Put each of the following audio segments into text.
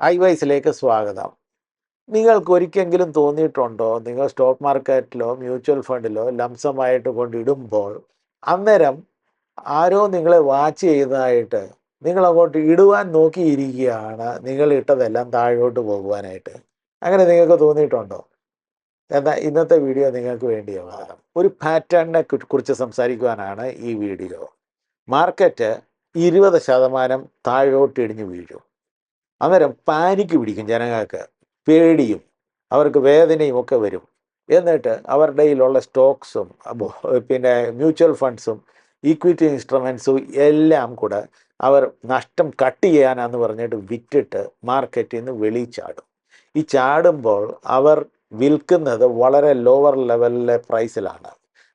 ഐവൈസിലേക്ക് സ്വാഗതം. നിങ്ങൾക്ക് ഒരിക്കലെങ്കിലും തോന്നിയിട്ടുണ്ടോ, നിങ്ങൾ സ്റ്റോക്ക് മാർക്കറ്റിലോ മ്യൂച്വൽ ഫണ്ടിലോ ലംസമായിട്ട് കൊണ്ടിടുമ്പോൾ അന്നേരം ആരോ നിങ്ങളെ വാച്ച് ചെയ്യുന്നതായിട്ട് നിങ്ങൾ അങ്ങോട്ട് ഇടുവാൻ നോക്കിയിരിക്കുകയാണ്, നിങ്ങൾ ഇട്ടതെല്ലാം താഴോട്ട് പോകുവാനായിട്ട്. അങ്ങനെ നിങ്ങൾക്ക് തോന്നിയിട്ടുണ്ടോ? എന്നാൽ ഇന്നത്തെ വീഡിയോ നിങ്ങൾക്ക് വേണ്ടിയുള്ളതാണ്. ഒരു പാറ്റേണിനെ കുറിച്ച് സംസാരിക്കുവാനാണ് ഈ വീഡിയോ. മാർക്കറ്റ് 20% താഴോട്ട് ഇടിഞ്ഞു വീഴും. അന്നേരം പാനിക്ക് പിടിക്കും, ജനങ്ങൾക്ക് പേടിയും അവർക്ക് വേദനയും ഒക്കെ വരും. എന്നിട്ട് അവരുടെ കയ്യിലുള്ള സ്റ്റോക്സും പിന്നെ മ്യൂച്വൽ ഫണ്ട്സും ഈക്വിറ്റി ഇൻസ്ട്രുമെൻസും എല്ലാം കൂടെ അവർ നഷ്ടം കട്ട് ചെയ്യാനാന്ന് പറഞ്ഞിട്ട് വിറ്റിട്ട് മാർക്കറ്റിൽ നിന്ന് വെളിയിൽ ചാടും. ഈ ചാടുമ്പോൾ അവർ വിൽക്കുന്നത് വളരെ ലോവർ ലെവലിലെ പ്രൈസിലാണ്.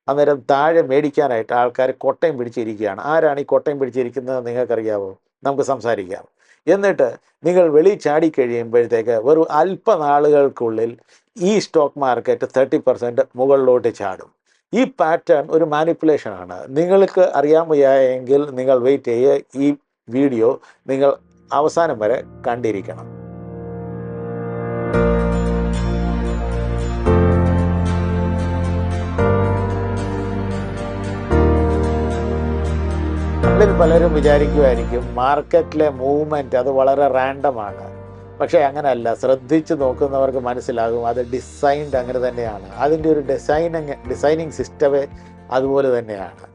അന്നേരം താഴെ മേടിക്കാനായിട്ട് ആൾക്കാർ കൊട്ടയം പിടിച്ചിരിക്കുകയാണ്. ആരാണ് ഈ കൊട്ടയം പിടിച്ചിരിക്കുന്നത് നിങ്ങൾക്കറിയാവോ? നമുക്ക് സംസാരിക്കാം. എന്നിട്ട് നിങ്ങൾ വെളിയിൽ ചാടിക്കഴിയുമ്പോഴത്തേക്ക് വെറും അല്പനാളുകൾക്കുള്ളിൽ ഈ സ്റ്റോക്ക് മാർക്കറ്റ് 30% മുകളിലോട്ട് ചാടും. ഈ പാറ്റേൺ ഒരു മാനിപ്പുലേഷനാണ്. നിങ്ങൾക്ക് അറിയാൻ വയ്യെങ്കിൽ നിങ്ങൾ വെയിറ്റ് ചെയ്യുക. ഈ വീഡിയോ നിങ്ങൾ അവസാനം വരെ കണ്ടിരിക്കണം. പലരും വിചാരിക്കുമായിരിക്കും മാർക്കറ്റിലെ മൂവ്മെൻറ്റ് അത് വളരെ റാൻഡമാണ്. പക്ഷേ അങ്ങനെയല്ല. ശ്രദ്ധിച്ച് നോക്കുന്നവർക്ക് മനസ്സിലാകും അത് ഡിസൈൻഡ് അങ്ങനെ തന്നെയാണ്. അതിൻ്റെ ഒരു ഡിസൈനിങ് സിസ്റ്റമേ അതുപോലെ തന്നെയാണ്.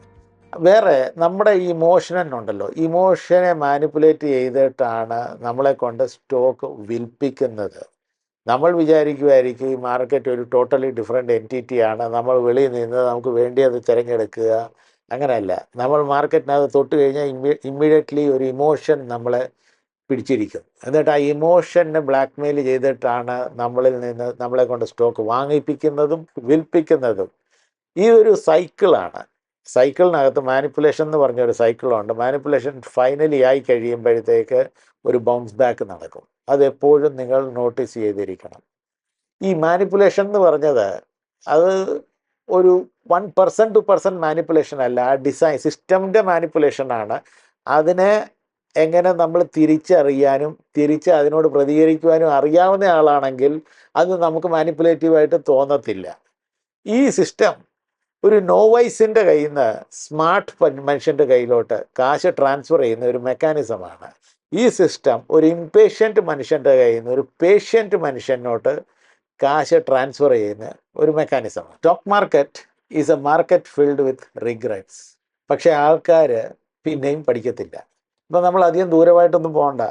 വേറെ നമ്മുടെ ഇമോഷനുണ്ടല്ലോ, ഇമോഷനെ മാനിപ്പുലേറ്റ് ചെയ്തിട്ടാണ് നമ്മളെ കൊണ്ട് സ്റ്റോക്ക് വിൽപ്പിക്കുന്നത്. നമ്മൾ വിചാരിക്കുമായിരിക്കും ഈ മാർക്കറ്റ് ഒരു ടോട്ടലി ഡിഫറെൻ്റ് എൻറ്റിറ്റിയാണ്, നമ്മൾ വെളിയിൽ നിന്ന് നമുക്ക് വേണ്ടിയത് തിരഞ്ഞെടുക്കുക. അങ്ങനെയല്ല. നമ്മൾ മാർക്കറ്റിനകത്ത് തൊട്ട് കഴിഞ്ഞാൽ ഇമ്മീഡിയറ്റ്ലി ഒരു ഇമോഷൻ നമ്മളെ പിടിച്ചിരിക്കും. എന്നിട്ട് ആ ഇമോഷനെ ബ്ലാക്ക് മെയിൽ ചെയ്തിട്ടാണ് നമ്മളിൽ നിന്ന് നമ്മളെ കൊണ്ട് സ്റ്റോക്ക് വാങ്ങിപ്പിക്കുന്നതും വിൽപ്പിക്കുന്നതും. ഈ ഒരു സൈക്കിളാണ്. സൈക്കിളിനകത്ത് മാനിപ്പുലേഷൻ എന്ന് പറഞ്ഞൊരു സൈക്കിളുണ്ട്. മാനിപ്പുലേഷൻ ഫൈനലി ആയി കഴിയുമ്പോഴത്തേക്ക് ഒരു ബൗൺസ് ബാക്ക് നടക്കും. അതെപ്പോഴും നിങ്ങൾ നോട്ടീസ് ചെയ്തിരിക്കണം. ഈ മാനിപ്പുലേഷൻ എന്ന് പറഞ്ഞത് അത് ഒരു 1% മാനിപ്പുലേഷൻ അല്ല, സിസ്റ്റമിൻ്റെ മാനിപ്പുലേഷനാണ്. അതിനെ എങ്ങനെ നമ്മൾ തിരിച്ചറിയാനും അതിനോട് പ്രതികരിക്കുവാനും അറിയാവുന്ന ആളാണെങ്കിൽ അത് നമുക്ക് മാനിപ്പുലേറ്റീവായിട്ട് തോന്നത്തില്ല. ഈ സിസ്റ്റം ഒരു നോവൈസിൻ്റെ കയ്യിൽ നിന്ന് സ്മാർട്ട് മനുഷ്യൻ്റെ കയ്യിലോട്ട് കാശ് ട്രാൻസ്ഫർ ചെയ്യുന്ന ഒരു മെക്കാനിസമാണ്. ഈ സിസ്റ്റം ഒരു ഇംപേഷ്യൻ്റ് മനുഷ്യൻ്റെ കയ്യിൽ നിന്ന് ഒരു പേഷ്യൻ്റ് മനുഷ്യനോട്ട് കാശ് ട്രാൻസ്ഫർ ചെയ്യുന്ന ഒരു മെക്കാനിസമാണ്. Stock market is a market filled with regrets. പക്ഷേ ആൾക്കാർ പിന്നെയും പഠിക്കത്തില്ല. ഇപ്പം നമ്മൾ അധികം ദൂരമായിട്ടൊന്നും പോകണ്ട.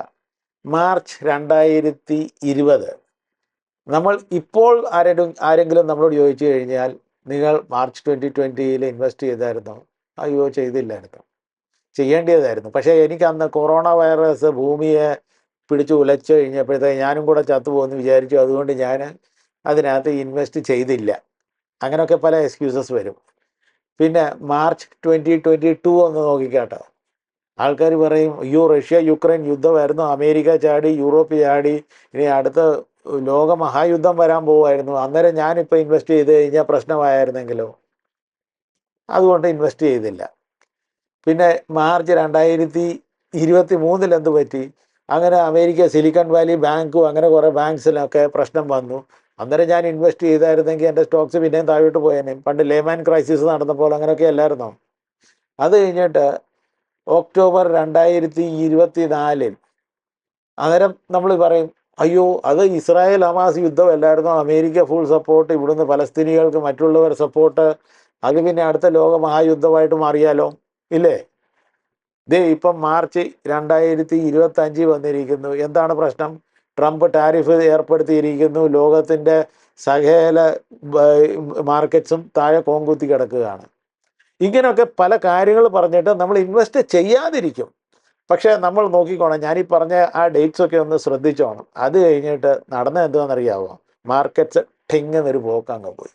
മാർച്ച് 2020 നമ്മൾ ഇപ്പോൾ ആരെങ്കിലും നമ്മളോട് ചോദിച്ചു കഴിഞ്ഞാൽ നിങ്ങൾ മാർച്ച് 2020 ഇൻവെസ്റ്റ് ചെയ്തായിരുന്നോ? അയ്യോ, ചെയ്തില്ലായിരുന്നു. ചെയ്യേണ്ടതായിരുന്നു. പക്ഷേ എനിക്ക് അന്ന് കൊറോണ വൈറസ് ഭൂമിയെ പിടിച്ച് ഉലച്ചു കഴിഞ്ഞപ്പോഴത്തേക്ക് ഞാനും കൂടെ ചത്തുപോകുമെന്ന് വിചാരിച്ചു. അതുകൊണ്ട് ഞാൻ അതിനകത്ത് ഇൻവെസ്റ്റ് ചെയ്തില്ല. അങ്ങനെയൊക്കെ പല എക്സ്ക്യൂസസ് വരും. പിന്നെ മാർച്ച് 2022 ഒന്ന് നോക്കിക്കാട്ടോ. ആൾക്കാർ പറയും അയ്യോ, റഷ്യ യുക്രൈൻ യുദ്ധമായിരുന്നു, അമേരിക്ക ചാടി, യൂറോപ്പ് ചാടി, ഇനി അടുത്ത ലോക മഹായുദ്ധം വരാൻ പോവുമായിരുന്നു. അന്നേരം ഞാനിപ്പോൾ ഇൻവെസ്റ്റ് ചെയ്ത് കഴിഞ്ഞാൽ പ്രശ്നമായിരുന്നെങ്കിലോ? അതുകൊണ്ട് ഇൻവെസ്റ്റ് ചെയ്തില്ല. പിന്നെ മാർച്ച് 2023 എന്ത് പറ്റി? അങ്ങനെ അമേരിക്ക സിലിക്കൺ വാലി ബാങ്കും അങ്ങനെ കുറേ ബാങ്ക്സിലൊക്കെ പ്രശ്നം വന്നു. അന്നേരം ഞാൻ ഇൻവെസ്റ്റ് ചെയ്തായിരുന്നെങ്കിൽ എൻ്റെ സ്റ്റോക്സ് പിന്നെയും താഴോട്ട് പോയേനെ. പണ്ട് ലേമാൻ ക്രൈസിസ് നടന്നപ്പോൾ അങ്ങനെയൊക്കെ അല്ലായിരുന്നോ? അത് കഴിഞ്ഞിട്ട് ഒക്ടോബർ 2024 അന്നേരം നമ്മൾ പറയും അയ്യോ, അത് ഇസ്രായേൽ ഹമാസ് യുദ്ധമല്ലായിരുന്നോ? അമേരിക്ക ഫുൾ സപ്പോർട്ട്, ഇവിടുന്ന് പലസ്തീനികൾക്ക് മറ്റുള്ളവർ സപ്പോർട്ട്, അത് പിന്നെ അടുത്ത ലോക മഹായുദ്ധമായിട്ട് മാറിയാലോ? ഇല്ലേ? ഇപ്പം മാർച്ച് 2025 വന്നിരിക്കുന്നു. എന്താണ് പ്രശ്നം? ട്രംപ് ടാരിഫ് ഏർപ്പെടുത്തിയിരിക്കുന്നു. ലോകത്തിൻ്റെ സകല മാർക്കറ്റ്സും താഴെ കോങ്കുത്തി കിടക്കുകയാണ്. ഇങ്ങനെയൊക്കെ പല കാര്യങ്ങൾ പറഞ്ഞിട്ട് നമ്മൾ ഇൻവെസ്റ്റ് ചെയ്യാതിരിക്കും. പക്ഷേ നമ്മൾ നോക്കിക്കോണം, ഞാനീ പറഞ്ഞ ആ ഡേറ്റ്സൊക്കെ ഒന്ന് ശ്രദ്ധിച്ചോണം. അത് കഴിഞ്ഞിട്ട് നടന്ന എന്താണെന്നറിയാവോ? മാർക്കറ്റ്സ് ഠെങ്ങെന്നൊരു പോക്കങ്ങ് പോയി.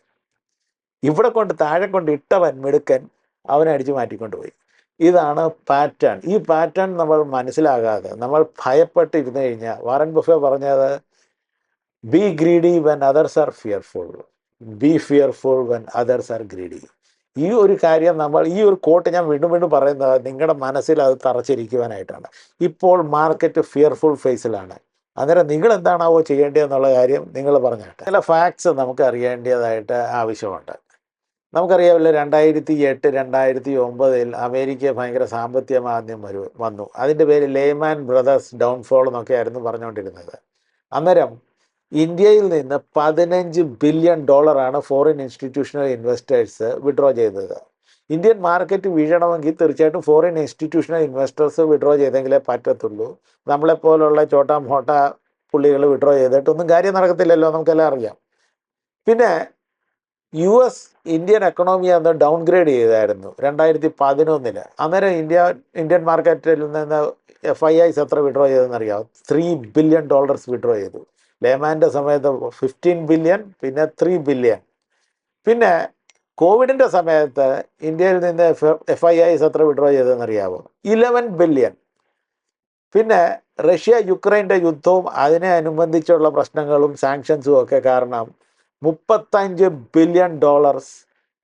ഇവിടെ കൊണ്ട് താഴെ കൊണ്ട് ഇട്ടവൻ മിടുക്കൻ, അവനെ അടിച്ചു മാറ്റിക്കൊണ്ടുപോയി. ഇതാണ് പാറ്റേൺ. ഈ പാറ്റേൺ നമ്മൾ മനസ്സിലാകാതെ നമ്മൾ ഭയപ്പെട്ടിരുന്നു കഴിഞ്ഞാൽ, വാറൻ ബഫെ പറഞ്ഞത് B greedy when others are fearful, B fearful when others are greedy. ഈ ഒരു കാര്യം നമ്മൾ, ഈ ഒരു കോട്ട് ഞാൻ വീണ്ടും വീണ്ടും പറയുന്നത് നിങ്ങളുടെ മനസ്സിൽ അത് തറച്ചിരിക്കുവാനായിട്ടാണ്. ഇപ്പോൾ മാർക്കറ്റ് ഫിയർഫുൾ ഫേസിലാണ്. അന്നേരം നിങ്ങൾ എന്താണാവോ ചെയ്യേണ്ടതെന്നുള്ള കാര്യം നിങ്ങൾ പറഞ്ഞാട്ടെ. ചില ഫാക്ട്സ് നമുക്ക് അറിയേണ്ടതായിട്ട് ആവശ്യമുണ്ട്. നമുക്കറിയാമല്ലോ 2008 2009 അമേരിക്ക ഭയങ്കര സാമ്പത്തിക മാന്ദ്യം വന്നു. അതിൻ്റെ പേര് ലേമാൻ ബ്രദേഴ്സ് ഡൗൺഫോൾ എന്നൊക്കെയായിരുന്നു പറഞ്ഞുകൊണ്ടിരുന്നത്. അന്നേരം ഇന്ത്യയിൽ നിന്ന് $15 billion foreign institutional investors withdraw ചെയ്തത്. ഇന്ത്യൻ മാർക്കറ്റ് വീഴണമെങ്കിൽ തീർച്ചയായിട്ടും ഫോറിൻ ഇൻസ്റ്റിറ്റ്യൂഷണൽ ഇൻവെസ്റ്റേഴ്സ് വിഡ്രോ ചെയ്തെങ്കിലേ പറ്റത്തുള്ളൂ. നമ്മളെപ്പോലുള്ള ചോട്ടാ മോട്ട പുള്ളികൾ വിഡ്രോ ചെയ്തിട്ടൊന്നും കാര്യം നടക്കത്തില്ലല്ലോ, നമുക്കെല്ലാം അറിയാം. പിന്നെ US ഇന്ത്യൻ എക്കണോമി അന്ന് ഡൗൺഗ്രേഡ് ചെയ്തായിരുന്നു 2011. അന്നേരം ഇന്ത്യൻ മാർക്കറ്റിൽ നിന്ന് FIIs എത്ര വിഡ്രോ ചെയ്തെന്നറിയാം? $3 ബില്യൺ വിഡ്രോ ചെയ്തു. ലേമാൻ്റെ സമയത്ത് 15 ബില്യൺ, പിന്നെ 3 ബില്യൺ. പിന്നെ കോവിഡിൻ്റെ സമയത്ത് ഇന്ത്യയിൽ നിന്ന് FIIs എത്ര വിഡ്രോ ചെയ്തതെന്നറിയാമോ? 11 ബില്യൺ. പിന്നെ റഷ്യ യുക്രൈൻ്റെ യുദ്ധവും അതിനെ അനുബന്ധിച്ചുള്ള പ്രശ്നങ്ങളും സാങ്ഷൻസും ഒക്കെ കാരണം $35 ബില്യൺ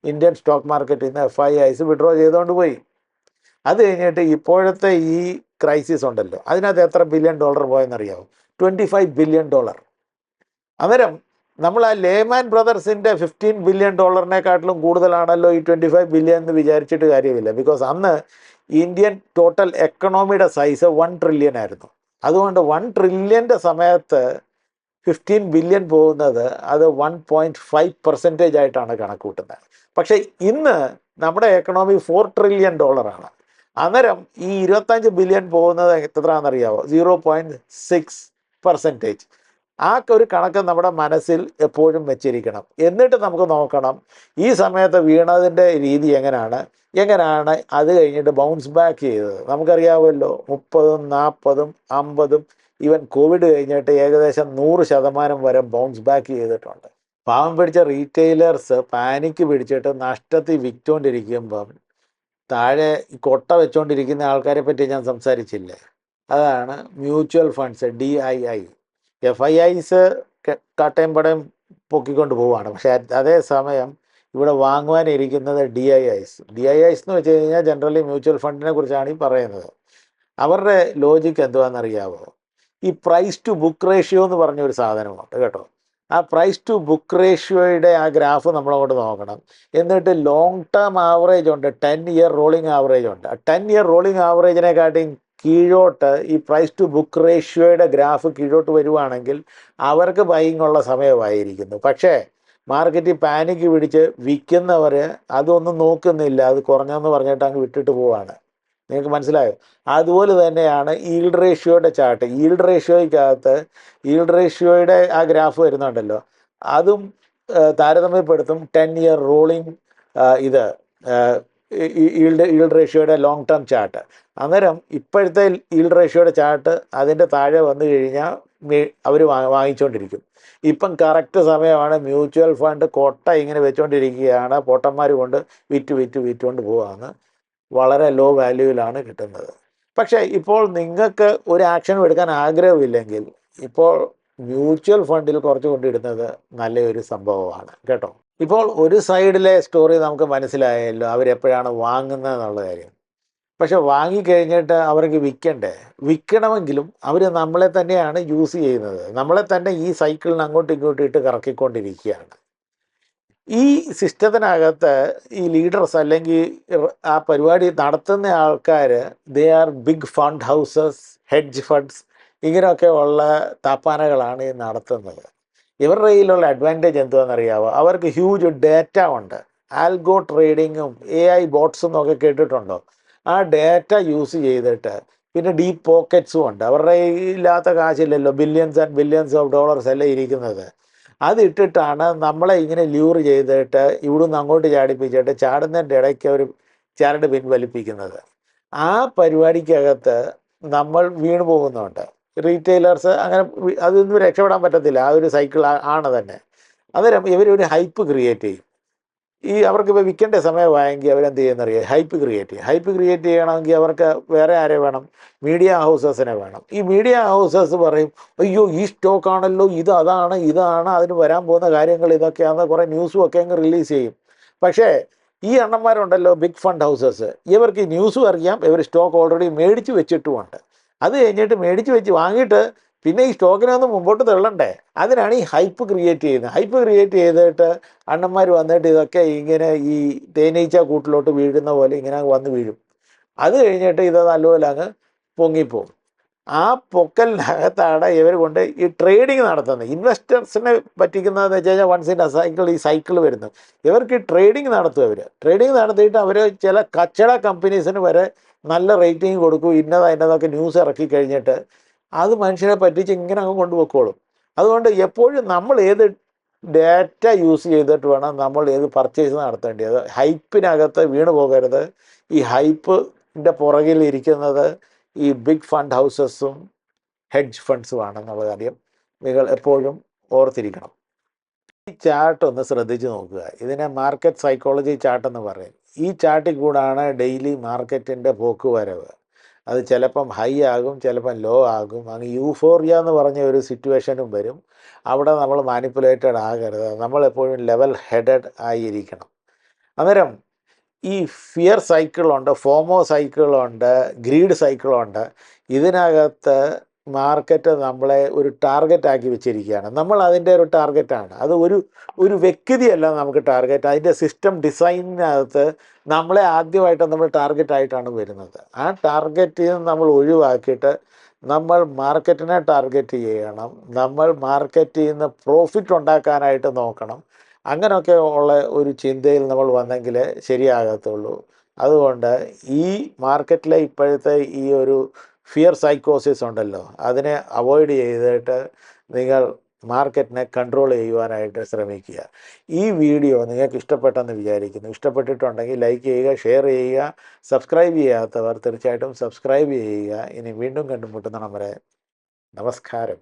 ഇന്ത്യൻ സ്റ്റോക്ക് മാർക്കറ്റിൽ നിന്ന് FIIs വിഡ്രോ ചെയ്തുകൊണ്ട് പോയി. അത് കഴിഞ്ഞിട്ട് ഇപ്പോഴത്തെ ഈ ക്രൈസിസ് ഉണ്ടല്ലോ, അതിനകത്ത് എത്ര ബില്യൺ പോയെന്നറിയാമോ? $25 ബില്യൺ. അന്നേരം നമ്മൾ ആ ലേമാൻ ബ്രദേഴ്സിൻ്റെ 15 ബില്യൺ കൂടുതലാണല്ലോ ഈ 25 ബില്യൺ എന്ന് വിചാരിച്ചിട്ട് കാര്യമില്ല. ബിക്കോസ് അന്ന് ഇന്ത്യൻ ടോട്ടൽ എക്കണോമിയുടെ സൈസ് 1 ട്രില്യൺ ആയിരുന്നു. അതുകൊണ്ട് 1 ട്രില്യൻ്റെ സമയത്ത് 15 ബില്യൺ പോകുന്നത് അത് 1.5% ആയിട്ടാണ് കണക്ക് കൂട്ടുന്നത്. പക്ഷേ ഇന്ന് നമ്മുടെ എക്കണോമി 4 ട്രില്യൺ ആണ്. അന്നേരം ഈ 25 ബില്യൺ പോകുന്നത് എത്രയാണെന്നറിയാമോ? 0.6%. ആ ഒരു കണക്ക് നമ്മുടെ മനസ്സിൽ എപ്പോഴും വെച്ചിരിക്കണം. എന്നിട്ട് നമുക്ക് നോക്കണം ഈ സമയത്ത് വീണതിൻ്റെ രീതി എങ്ങനെയാണ് അത് കഴിഞ്ഞിട്ട് ബൗൺസ് ബാക്ക് ചെയ്തത്. നമുക്കറിയാമല്ലോ 30, 40, 50, ഈവൻ കോവിഡ് കഴിഞ്ഞിട്ട് ഏകദേശം 100% വരെ ബൗൺസ് ബാക്ക് ചെയ്തിട്ടുണ്ട്. പാവം പിടിച്ച റീറ്റെയിലേഴ്സ് പാനിക്ക് പിടിച്ചിട്ട് നഷ്ടത്തിൽ വിറ്റുകൊണ്ടിരിക്കുമ്പം താഴെ കൊട്ട വെച്ചുകൊണ്ടിരിക്കുന്ന ആൾക്കാരെ പറ്റി ഞാൻ സംസാരിച്ചില്ലേ, അതാണ് മ്യൂച്വൽ ഫണ്ട്സ്, DII. FIIs കട്ടയും പടയും പൊക്കിക്കൊണ്ട് പോവുകയാണ്. പക്ഷേ അതേസമയം ഇവിടെ വാങ്ങുവാനിരിക്കുന്നത് DIIs എന്ന് വെച്ച് കഴിഞ്ഞാൽ ജനറലി മ്യൂച്വൽ ഫണ്ടിനെ കുറിച്ചാണ് ഈ പറയുന്നത്. അവരുടെ ലോജിക്ക് എന്തുവാണെന്നറിയാമോ? ഈ പ്രൈസ് ടു ബുക്ക് റേഷ്യോ എന്ന് പറഞ്ഞൊരു സാധനമുണ്ട് കേട്ടോ. ആ പ്രൈസ് ടു ബുക്ക് റേഷ്യോയുടെ ആ ഗ്രാഫ് നമ്മളങ്ങോട്ട് നോക്കണം. എന്നിട്ട് ലോങ് ടേം ആവറേജ് ഉണ്ട്, 10 ഇയർ റോളിംഗ് ആവറേജ് ഉണ്ട്. 10 ഇയർ റോളിംഗ് ആവറേജിനെക്കാട്ടിയും കീഴോട്ട് ഈ പ്രൈസ് ടു ബുക്ക് റേഷ്യോയുടെ ഗ്രാഫ് കീഴോട്ട് വരുവാണെങ്കിൽ അവർക്ക് ബൈയിങ് ഉള്ള സമയമായിരിക്കുന്നു. പക്ഷേ മാർക്കറ്റിൽ പാനിക്ക് പിടിച്ച് വിൽക്കുന്നവർ അതൊന്നും നോക്കുന്നില്ല, അത് കുറഞ്ഞെന്ന് പറഞ്ഞിട്ട് അങ്ങ് വിട്ടിട്ട് പോവാണ്. നിങ്ങൾക്ക് മനസ്സിലായോ? അതുപോലെ തന്നെയാണ് ഈൽഡ് റേഷ്യോയുടെ ചാർട്ട്. ഈൽഡ് റേഷ്യോയുടെ ആ ഗ്രാഫ് വരുന്നുണ്ടല്ലോ, അതും താരതമ്യപ്പെടുത്തും 10 ഇയർ റോളിംഗ് ഈൽഡ് റേഷ്യോയുടെ ലോങ് ടേം ചാർട്ട്. അന്നേരം ഇപ്പോഴത്തെ ഈൽഡ് റേഷ്യോയുടെ ചാർട്ട് അതിൻ്റെ താഴെ വന്നു കഴിഞ്ഞാൽ അവർ വാങ്ങിച്ചുകൊണ്ടിരിക്കും. ഇപ്പം കറക്റ്റ് സമയമാണ്. മ്യൂച്വൽ ഫണ്ട് കൊട്ട ഇങ്ങനെ വെച്ചുകൊണ്ടിരിക്കുകയാണ്. പൊട്ടന്മാർ കൊണ്ട് വിറ്റുകൊണ്ട് പോവാണ്. വളരെ ലോ വാല്യൂവിലാണ് കിട്ടുന്നത്. പക്ഷേ ഇപ്പോൾ നിങ്ങൾക്ക് ഒരു ആക്ഷനും എടുക്കാൻ ആഗ്രഹമില്ലെങ്കിൽ ഇപ്പോൾ മ്യൂച്വൽ ഫണ്ടിൽ കുറച്ച് കൊണ്ടിടുന്നത് നല്ലൊരു സംഭവമാണ് കേട്ടോ. ഇപ്പോൾ ഒരു സൈഡിലെ സ്റ്റോറി നമുക്ക് മനസ്സിലായല്ലോ, അവരെപ്പോഴാണ് വാങ്ങുന്നത് എന്നുള്ള കാര്യം. പക്ഷെ വാങ്ങിക്കഴിഞ്ഞിട്ട് അവർക്ക് വിൽക്കണമെങ്കിലും അവർ നമ്മളെ തന്നെയാണ് യൂസ് ചെയ്യുന്നത്. നമ്മളെ തന്നെ ഈ സൈക്കിളിന് അങ്ങോട്ടും ഇങ്ങോട്ടും ഇട്ട് കറക്കിക്കൊണ്ടിരിക്കുകയാണ്. ഈ സിസ്റ്റത്തിനകത്ത് ഈ ലീഡേഴ്സ് അല്ലെങ്കിൽ ആ പരിപാടി നടത്തുന്ന ആൾക്കാർ, they are big fund houses, hedge funds, ഇങ്ങനെയൊക്കെ ഉള്ള താപ്പാനകളാണ് ഈ നടത്തുന്നത്. ഇവരുടെ കയ്യിലുള്ള അഡ്വാൻറ്റേജ് എന്തുവാണെന്നറിയാമോ? അവർക്ക് ഹ്യൂജ് ഡേറ്റ ഉണ്ട്. ആൽഗോ ട്രേഡിങ്ങും AI ബോട്ട്സും ഒക്കെ കേട്ടിട്ടുണ്ടോ? ആ ഡേറ്റ യൂസ് ചെയ്തിട്ട് പിന്നെ ഡീപ്പ് പോക്കറ്റ്സും ഉണ്ട്. അവരുടെ ഇല്ലാത്ത കാശില്ലല്ലോ, billions and billions of dollars അല്ലേ ഇരിക്കുന്നത്. അതിട്ടിട്ടാണ് നമ്മളെ ഇങ്ങനെ ല്യൂർ ചെയ്തിട്ട് ഇവിടുന്ന് അങ്ങോട്ട് ചാടിപ്പിച്ചിട്ട് ചാടുന്നതിൻ്റെ ഇടയ്ക്ക് അവർ ചരട് പിൻവലിപ്പിക്കുന്നത്. ആ പരിപാടിക്കകത്ത് നമ്മൾ വീണ് പോകുന്നുണ്ട്. റീറ്റെയിലേഴ്സ് അങ്ങനെ അതൊന്നും രക്ഷപ്പെടാൻ പറ്റത്തില്ല. ആ ഒരു സൈക്കിൾ ആണ് തന്നെ. അന്നേരം ഇവരൊരു ഹൈപ്പ് ക്രിയേറ്റ് ചെയ്യും. ഈ അവർക്കിപ്പോൾ വിൽക്കേണ്ട സമയമായെങ്കിൽ അവരെന്ത് ചെയ്യുന്നറിയാം? ഹൈപ്പ് ക്രിയേറ്റ് ചെയ്യണമെങ്കിൽ അവർക്ക് വേറെ ആരെ വേണം? മീഡിയ ഹൗസസിനെ വേണം. ഈ മീഡിയ ഹൗസസ് പറയും, അയ്യോ ഈ സ്റ്റോക്കാണല്ലോ, ഇതാണ് അതിന് വരാൻ പോകുന്ന കാര്യങ്ങൾ ഇതൊക്കെയാണെന്ന് കുറേ ന്യൂസും ഒക്കെ അങ്ങ് റിലീസ് ചെയ്യും. പക്ഷേ ഈ എണ്ണന്മാരുണ്ടല്ലോ, ബിഗ് ഫണ്ട് ഹൗസസ്, ഇവർക്ക് ഈ ന്യൂസും അറിയാം, ഇവർ സ്റ്റോക്ക് ഓൾറെഡി മേടിച്ച് വെച്ചിട്ടുമുണ്ട്. അത് കഴിഞ്ഞിട്ട് വാങ്ങിയിട്ട് പിന്നെ ഈ സ്റ്റോക്കിനെ ഒന്ന് മുമ്പോട്ട് തള്ളണ്ടേ, അതിനാണ് ഈ ഹൈപ്പ് ക്രിയേറ്റ് ചെയ്യുന്നത്. ഹൈപ്പ് ക്രിയേറ്റ് ചെയ്തിട്ട് അണ്ണന്മാർ വന്നിട്ട് ഇതൊക്കെ ഇങ്ങനെ ഈ തേനീച്ച കൂട്ടിലോട്ട് വീഴുന്ന പോലെ ഇങ്ങനെ വന്ന് വീഴും. അത് കഴിഞ്ഞിട്ട് ഇത് നല്ലപോലെ അങ്ങ് പൊങ്ങിപ്പോവും. ആ പൊക്കലിനകത്താണ് ഇവർ കൊണ്ട് ഈ ട്രേഡിങ് നടത്തുന്നത്. ഇൻവെസ്റ്റേഴ്സിനെ പറ്റിക്കുന്നതെന്ന് വെച്ച് കഴിഞ്ഞാൽ വൺസ് ഇൻ എ സൈക്കിൾ ഈ സൈക്കിൾ വരുന്നു. ഇവർക്ക് ഈ ട്രേഡിങ് നടത്തും. ട്രേഡിങ് നടത്തിയിട്ട് അവർ ചില കച്ചവട കമ്പനീസിന് വരെ നല്ല റേറ്റിംഗ് കൊടുക്കും. ഇന്നതൊക്കെ ന്യൂസ് ഇറക്കി കഴിഞ്ഞിട്ട് അത് മനുഷ്യരെ പറ്റിച്ച് ഇങ്ങനെ അങ്ങ് കൊണ്ടുപോയിക്കോളും. അതുകൊണ്ട് എപ്പോഴും നമ്മൾ ഏത് ഡാറ്റ യൂസ് ചെയ്തിട്ട് വേണം നമ്മൾ ഏത് പർച്ചേസ് നടത്തേണ്ടത്. ഹൈപ്പിനകത്ത് വീണ് പോകരുത്. ഈ ഹൈപ്പിൻ്റെ പുറകിൽ ഇരിക്കുന്നത് ഈ ബിഗ് ഫണ്ട് ഹൗസസും ഹെഡ്ജ് ഫണ്ട്സുമാണെന്നുള്ള കാര്യം നിങ്ങൾ എപ്പോഴും ഓർത്തിരിക്കണം. ഈ ചാർട്ട് ഒന്ന് ശ്രദ്ധിച്ച് നോക്കുക. ഇതിനെ മാർക്കറ്റ് സൈക്കോളജി ചാർട്ട് എന്ന് പറയും. ഈ ചാർട്ടിൽ കൂടാണ് ഡെയിലി മാർക്കറ്റിൻ്റെ പോക്ക് വരവ്. അത് ചിലപ്പം ഹൈ ആകും, ചിലപ്പം ലോ ആകും. അങ്ങ് യൂഫോറിയ എന്ന് പറഞ്ഞ ഒരു സിറ്റുവേഷനും വരും. അവിടെ നമ്മൾ മാനിപ്പുലേറ്റഡ് ആകരുത്. നമ്മളെപ്പോഴും ലെവൽ ഹെഡഡ് ആയിരിക്കണം. അന്നേരം ഈ ഫിയർ സൈക്കിളുണ്ട്, ഫോമോ സൈക്കിളുണ്ട്, ഗ്രീഡ് സൈക്കിളുണ്ട്. ഇതിനകത്ത് മാർക്കറ്റ് നമ്മളെ ഒരു ടാർഗറ്റാക്കി വെച്ചിരിക്കുകയാണ്. നമ്മൾ അതിൻ്റെ ഒരു ടാർഗറ്റാണ്. അത് ഒരു വ്യക്തിയല്ല നമുക്ക് ടാർഗറ്റ്. അതിൻ്റെ സിസ്റ്റം ഡിസൈനിനകത്ത് നമ്മളെ ആദ്യമായിട്ട് നമ്മൾ ടാർഗറ്റായിട്ടാണ് വരുന്നത്. ആ ടാർഗറ്റിൽ നിന്ന് നമ്മൾ ഒഴിവാക്കിയിട്ട് നമ്മൾ മാർക്കറ്റിനെ ടാർഗറ്റ് ചെയ്യണം. നമ്മൾ മാർക്കറ്റിൽ നിന്ന് പ്രോഫിറ്റ് ഉണ്ടാക്കാനായിട്ട് നോക്കണം. അങ്ങനെയൊക്കെ ഉള്ള ഒരു ചിന്തയിൽ നമ്മൾ വന്നെങ്കിൽ ശരിയാകത്തുള്ളൂ. അതുകൊണ്ട് ഈ മാർക്കറ്റിലെ ഇപ്പോഴത്തെ ഈ ഒരു ഫിയർ സൈക്കോസിസ് ഉണ്ടല്ലോ, അതിനെ അവോയ്ഡ് ചെയ്തിട്ട് നിങ്ങൾ മാർക്കറ്റിനെ കൺട്രോൾ ചെയ്യുവാനായിട്ട് ശ്രമിക്കുക. ഈ വീഡിയോ നിങ്ങൾക്ക് ഇഷ്ടപ്പെട്ടെന്ന് വിചാരിക്കുന്നു. ഇഷ്ടപ്പെട്ടിട്ടുണ്ടെങ്കിൽ ലൈക്ക് ചെയ്യുക, ഷെയർ ചെയ്യുക. സബ്സ്ക്രൈബ് ചെയ്യാത്തവർ തീർച്ചയായിട്ടും സബ്സ്ക്രൈബ് ചെയ്യുക. ഇനി വീണ്ടും കണ്ടുമുട്ടുന്ന നമ്മുടെ നമസ്കാരം.